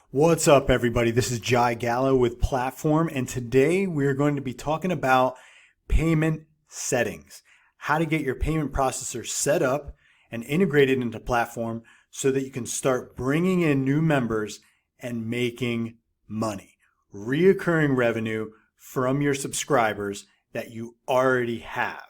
What's up, everybody? This is Jai Gallo with Platform, and today we're going to be talking about payment settings, how to get your payment processor set up and integrated into Platform so that you can start bringing in new members and making money, reoccurring revenue from your subscribers that you already have.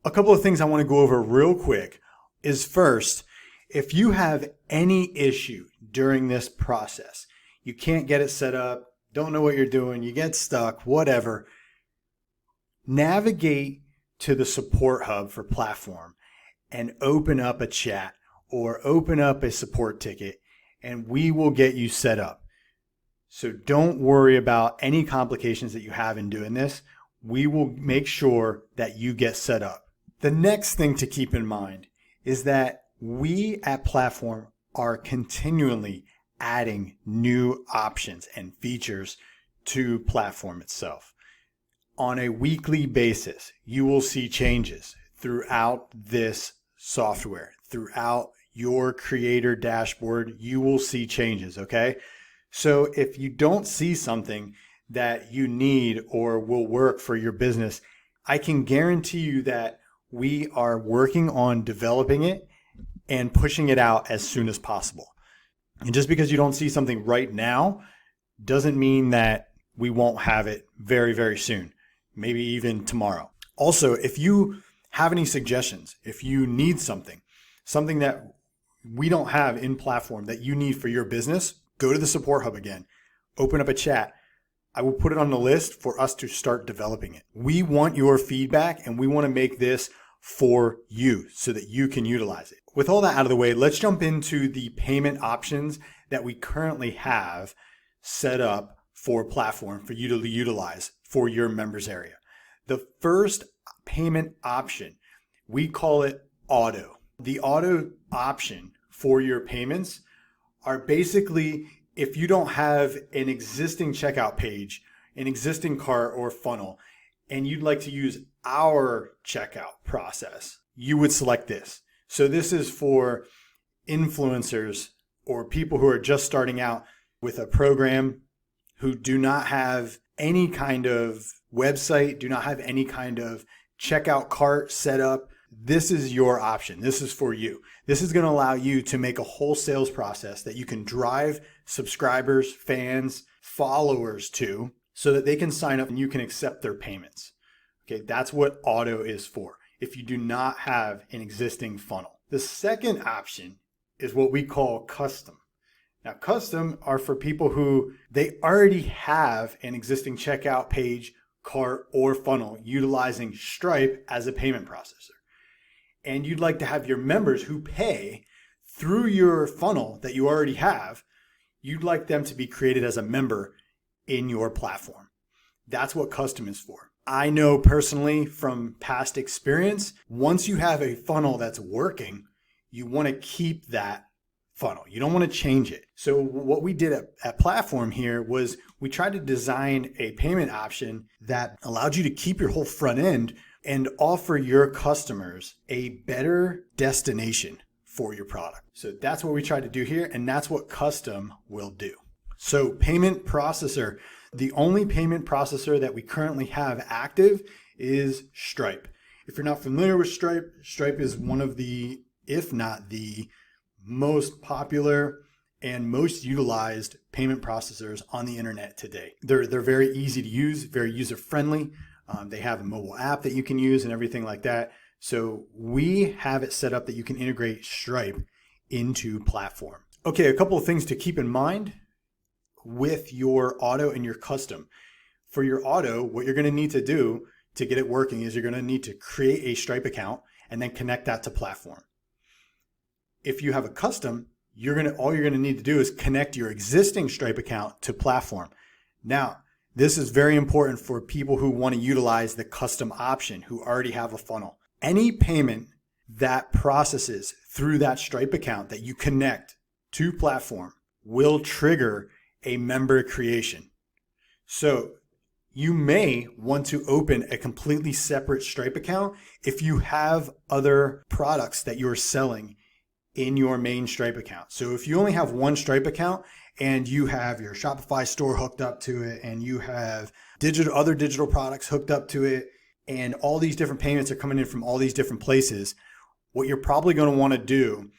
A couple of things I want to go over real quick is first, if you have any issue during this process, you can't get it set up, don't know what you're doing, you get stuck, whatever, navigate to the support hub for Platform and open up a chat or open up a support ticket and we will get you set up. So don't worry about any complications that you have in doing this. We will make sure that you get set up. The next thing to keep in mind is that we at Platform are continually adding new options and features to Platform itself. On a weekly basis, you will see changes throughout this software, throughout your creator dashboard, you will see changes, okay? So if you don't see something that you need or will work for your business, I can guarantee you that we are working on developing it and pushing it out as soon as possible. And just because you don't see something right now doesn't mean that we won't have it very, very soon, maybe even tomorrow. Also, if you have any suggestions, if you need something that we don't have in Platform that you need for your business, go to the support hub again, open up a chat. I will put it on the list for us to start developing it. We want your feedback and we want to make this for you so that you can utilize it. With all that out of the way, let's jump into the payment options that we currently have set up for Platform for you to utilize for your members area. The first payment option, we call it auto. The auto option for your payments are basically if you don't have an existing checkout page, an existing cart or funnel, and you'd like to use our checkout process, you would select this. So this is for influencers or people who are just starting out with a program who do not have any kind of website, do not have any kind of checkout cart set up. This is your option. This is for you. This is going to allow you to make a whole sales process that you can drive subscribers, fans, followers to so that they can sign up and you can accept their payments. Okay, that's what auto is for if you do not have an existing funnel. The second option is what we call custom. Now, custom are for people who they already have an existing checkout page, cart, or funnel utilizing Stripe as a payment processor. And you'd like to have your members who pay through your funnel that you already have, you'd like them to be created as a member in your Platform. That's what custom is for. I know personally from past experience, once you have a funnel that's working, you want to keep that funnel. You don't want to change it. So what we did at Platform here was we tried to design a payment option that allowed you to keep your whole front end and offer your customers a better destination for your product. So that's what we tried to do here, and that's what custom will do. So payment processor, the only payment processor that we currently have active is Stripe. If you're not familiar with Stripe, Stripe is one of the, if not the most popular and most utilized payment processors on the internet today. They're very easy to use, very user-friendly. They have a mobile app that you can use and everything like that. So we have it set up that you can integrate Stripe into Platform. Okay, a couple of things to keep in mind with your auto and your custom. For your auto, what you're going to need to do to get it working is you're going to need to create a Stripe account and then connect that to Platform. If you have a custom, all you're going to need to do is connect your existing Stripe account to Platform. Now, this is very important for people who want to utilize the custom option, who already have a funnel. Any payment that processes through that Stripe account that you connect to Platform will trigger a member creation. So you may want to open a completely separate Stripe account if you have other products that you're selling in your main Stripe account. So if you only have one Stripe account and you have your Shopify store hooked up to it and you have other digital products hooked up to it and all these different payments are coming in from all these different places, what you're probably going to want to do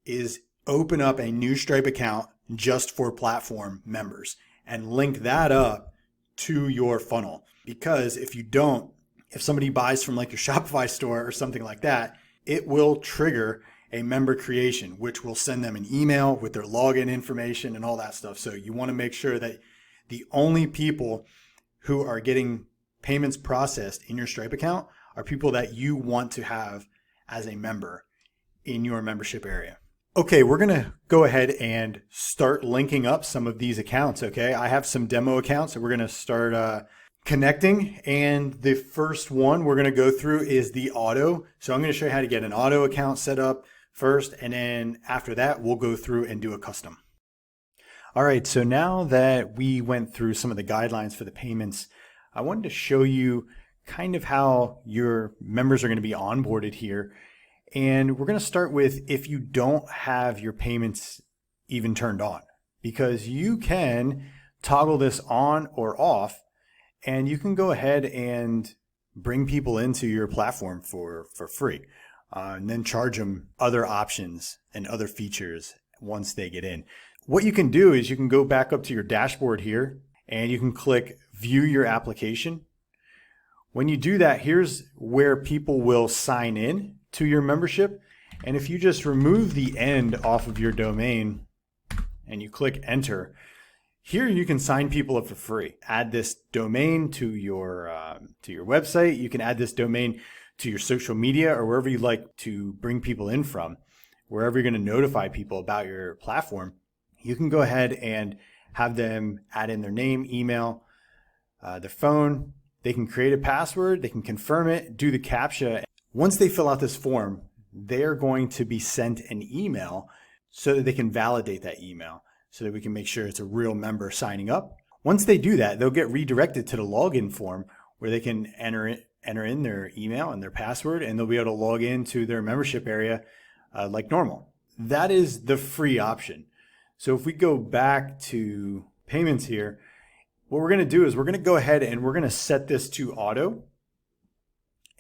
is open up a new Stripe account just for platform members and link that up to your funnel. Because if you don't, if somebody buys from like your Shopify store or something like that, it will trigger a member creation, which will send them an email with their login information and all that stuff. So you want to make sure that the only people who are getting payments processed in your Stripe account are people that you want to have as a member in your membership area. Okay, we're going to go ahead and start linking up some of these accounts, okay? I have some demo accounts that we're going to start connecting, and the first one we're going to go through is the auto. So I'm going to show you how to get an auto account set up first, and then after that, we'll go through and do a custom. All right, so now that we went through some of the guidelines for the payments, I wanted to show you kind of how your members are going to be onboarded here. And we're going to start with if you don't have your payments even turned on, because you can toggle this on or off, and you can go ahead and bring people into your platform for free, and then charge them other options and other features once they get in. What you can do is you can go back up to your dashboard here and you can click view your application. When you do that, here's where people will sign in to your membership. And if you just remove the end off of your domain and you click enter, here you can sign people up for free. Add this domain to your website. You can add this domain to your social media or wherever you like to bring people in from. Wherever you're going to notify people about your platform, you can go ahead and have them add in their name, email, their phone. They can create a password, they can confirm it, do the CAPTCHA. Once they fill out this form, they're going to be sent an email so that they can validate that email so that we can make sure it's a real member signing up. Once they do that, they'll get redirected to the login form where they can enter in their email and their password, and they'll be able to log into their membership area like normal. That is the free option. So if we go back to payments here, what we're going to do is we're going to go ahead and we're going to set this to auto.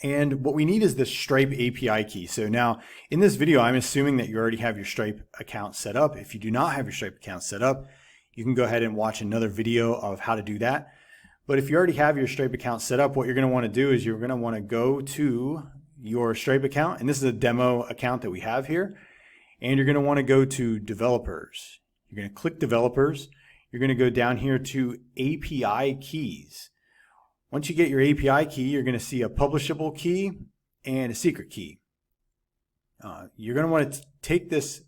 And what we need is the Stripe API key. So now in this video, I'm assuming that you already have your Stripe account set up. If you do not have your Stripe account set up, you can go ahead and watch another video of how to do that. But if you already have your Stripe account set up, what you're going to want to do is you're going to want to go to your Stripe account. And this is a demo account that we have here. And you're going to want to go to developers. You're going to click developers. You're going to go down here to API keys. Once you get your API key, you're going to see a publishable key and a secret key. You're going to want to take this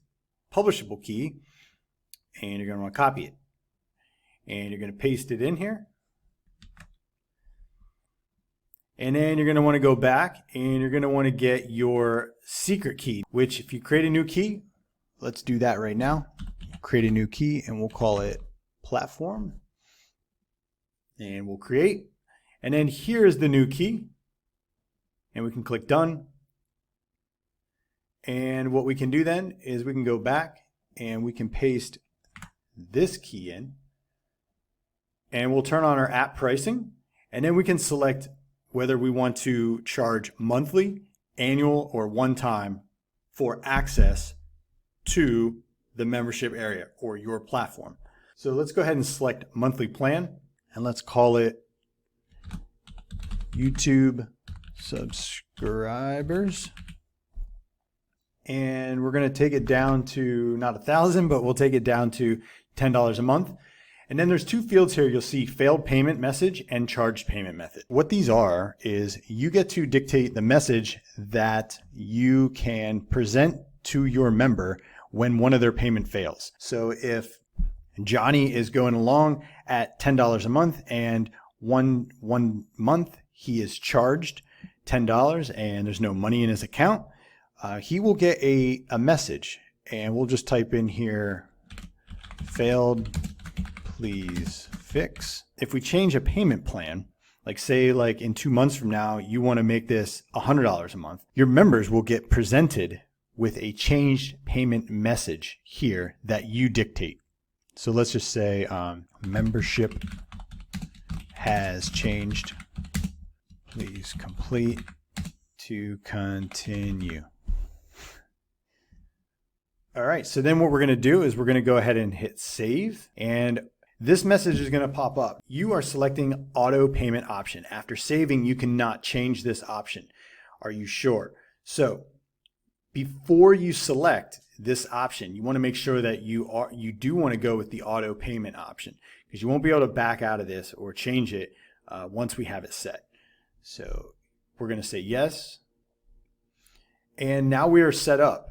publishable key and you're going to want to copy it. And you're going to paste it in here. And then you're going to want to go back and you're going to want to get your secret key, which if you create a new key, let's do that right now. Create a new key and we'll call it platform. And we'll create. And then here's the new key. And we can click done. And what we can do then is we can go back and we can paste this key in. And we'll turn on our app pricing. And then we can select whether we want to charge monthly, annual, or one time for access to the membership area or your platform. So let's go ahead and select monthly plan and let's call it YouTube subscribers. And we're going to take it down to not 1,000, but we'll take it down to $10 a month. And then there's two fields here. You'll see failed payment message and charged payment method. What these are is you get to dictate the message that you can present to your member when one of their payment fails. So if Johnny is going along at $10 a month and one month he is charged $10 and there's no money in his account, he will get a message, and we'll just type in here, failed, please fix. If we change a payment plan, like say like in 2 months from now, you want to make this $100 a month, your members will get presented with a changed payment message here that you dictate. So let's just say membership has changed. Please complete to continue. All right, so then what we're going to do is we're going to go ahead and hit save, and this message is going to pop up. You are selecting auto payment option. After saving, you cannot change this option. Are you sure? So before you select this option, you want to make sure that you do want to go with the auto payment option, because you won't be able to back out of this or change it once we have it set. So we're going to say yes. And now we are set up.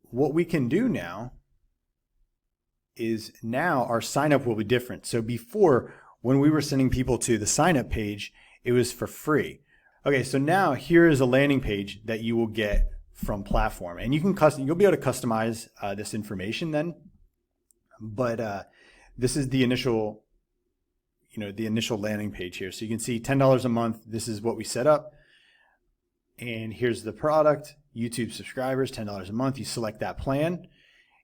What we can do now is now our sign up will be different. So before, when we were sending people to the sign up page, it was for free. Okay, so now here is a landing page that you will get from platform, and you'll be able to customize this information then. But this is the initial, the initial landing page here. So you can see $10 a month. This is what we set up, and here's the product. YouTube subscribers, $10 a month. You select that plan,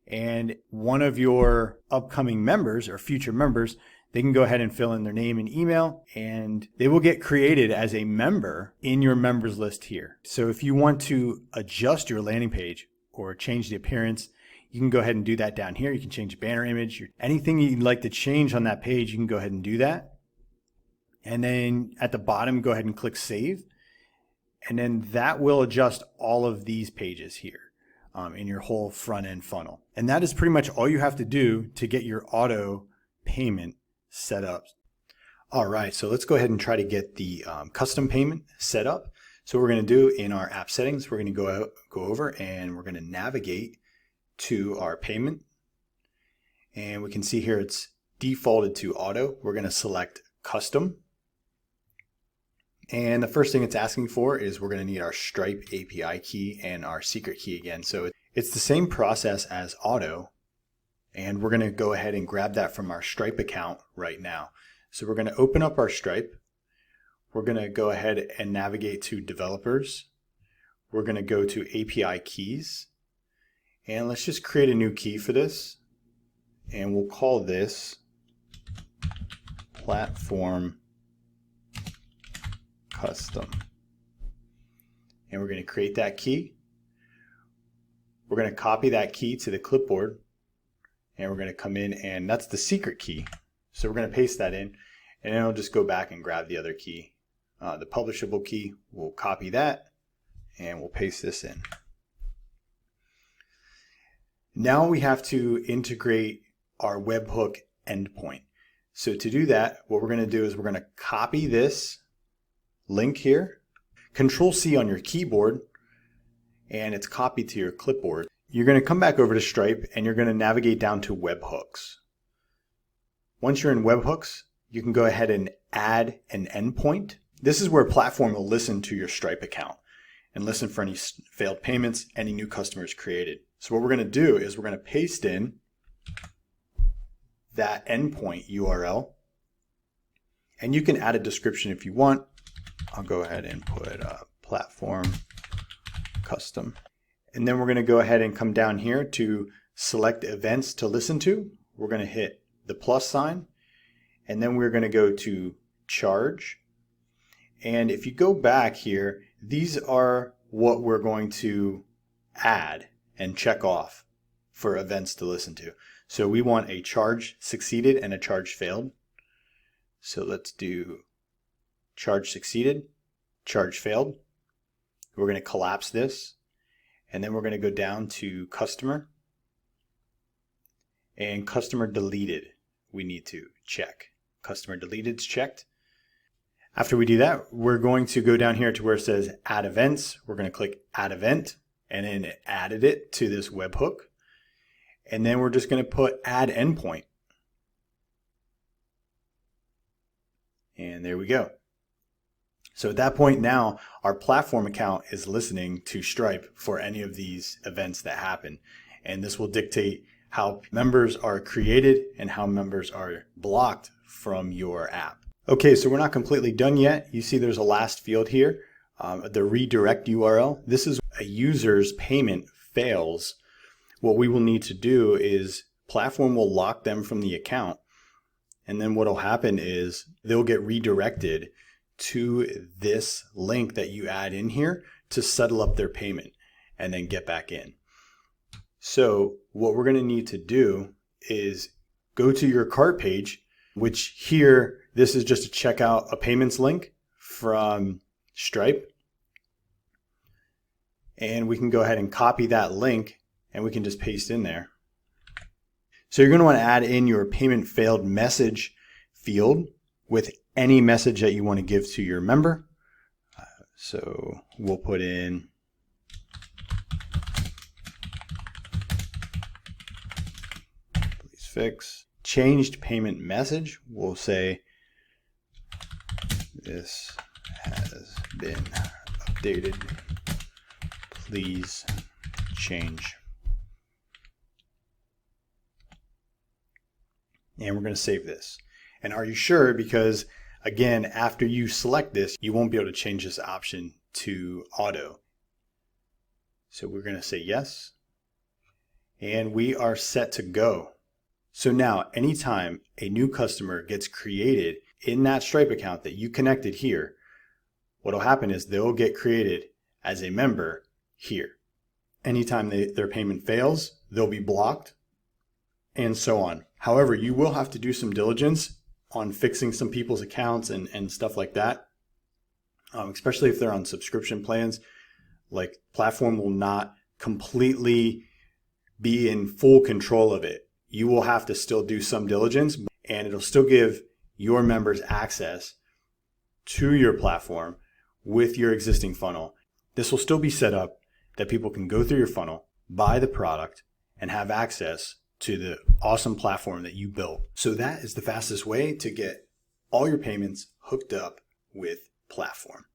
and one of your upcoming members or future members, they can go ahead and fill in their name and email, and they will get created as a member in your members list here. So if you want to adjust your landing page or change the appearance, you can go ahead and do that down here. You can change the banner image, anything you'd like to change on that page, you can go ahead and do that. And then at the bottom, go ahead and click save. And then that will adjust all of these pages here in your whole front end funnel. And that is pretty much all you have to do to get your auto payment set up. All right, so let's go ahead and try to get the custom payment set up. So what we're going to do in our app settings, we're going to go over and we're going to navigate to our payment. And we can see here it's defaulted to auto. We're going to select custom. And the first thing it's asking for is we're going to need our Stripe API key and our secret key again. So it's the same process as auto, and we're going to go ahead and grab that from our Stripe account right now. So we're going to open up our Stripe. We're going to go ahead and navigate to developers. We're going to go to API keys, and let's just create a new key for this, and we'll call this platform custom. And we're going to create that key. We're going to copy that key to the clipboard, and we're going to come in, and that's the secret key. So we're going to paste that in, and then I'll just go back and grab the other key, the publishable key. We'll copy that, and we'll paste this in. Now we have to integrate our webhook endpoint. So to do that, what we're going to do is we're going to copy this link here, Control C on your keyboard, and it's copied to your clipboard. You're going to come back over to Stripe, and you're going to navigate down to webhooks. Once you're in webhooks, you can go ahead and add an endpoint. This is where platform will listen to your Stripe account and listen for any failed payments, any new customers created. So what we're going to do is we're going to paste in that endpoint URL, and you can add a description if you want. I'll go ahead and put platform custom. And then we're going to go ahead and come down here to select events to listen to. We're going to hit the plus sign, and then we're going to go to charge. And if you go back here, these are what we're going to add and check off for events to listen to. So we want a charge succeeded and a charge failed. So let's do charge succeeded, charge failed. We're going to collapse this, and then we're going to go down to customer, and customer deleted we need to check. Customer deleted is checked. After we do that, we're going to go down here to where it says add events. We're going to click add event, and then it added it to this webhook. And then we're just going to put add endpoint. And there we go. So at that point now, our platform account is listening to Stripe for any of these events that happen. And this will dictate how members are created and how members are blocked from your app. Okay, so we're not completely done yet. You see there's a last field here, the redirect URL. This is a user's payment fails, what we will need to do is Platform will lock them from the account. And then what will happen is they'll get redirected to this link that you add in here to settle up their payment and then get back in. So what we're going to need to do is go to your cart page, which here, this is just to check out a payments link from Stripe. And we can go ahead and copy that link and we can just paste in there. So you're going to want to add in your payment failed message field with any message that you want to give to your member. So we'll put in please fix. Changed payment message. We'll say this has been updated. Please change. And we're going to save this. And are you sure? Because again, after you select this, you won't be able to change this option to auto. So we're going to say yes. And we are set to go. So now anytime a new customer gets created in that Stripe account that you connected here, what will happen is they'll get created as a member here. Anytime their payment fails, they'll be blocked and so on. However, you will have to do some diligence on fixing some people's accounts and stuff like that, especially if they're on subscription plans. Like Platform will not completely be in full control of it. You will have to still do some diligence, and it'll still give your members access to your platform with your existing funnel. This will still be set up that people can go through your funnel, buy the product, and have access to the awesome platform that you built. So that is the fastest way to get all your payments hooked up with Platform.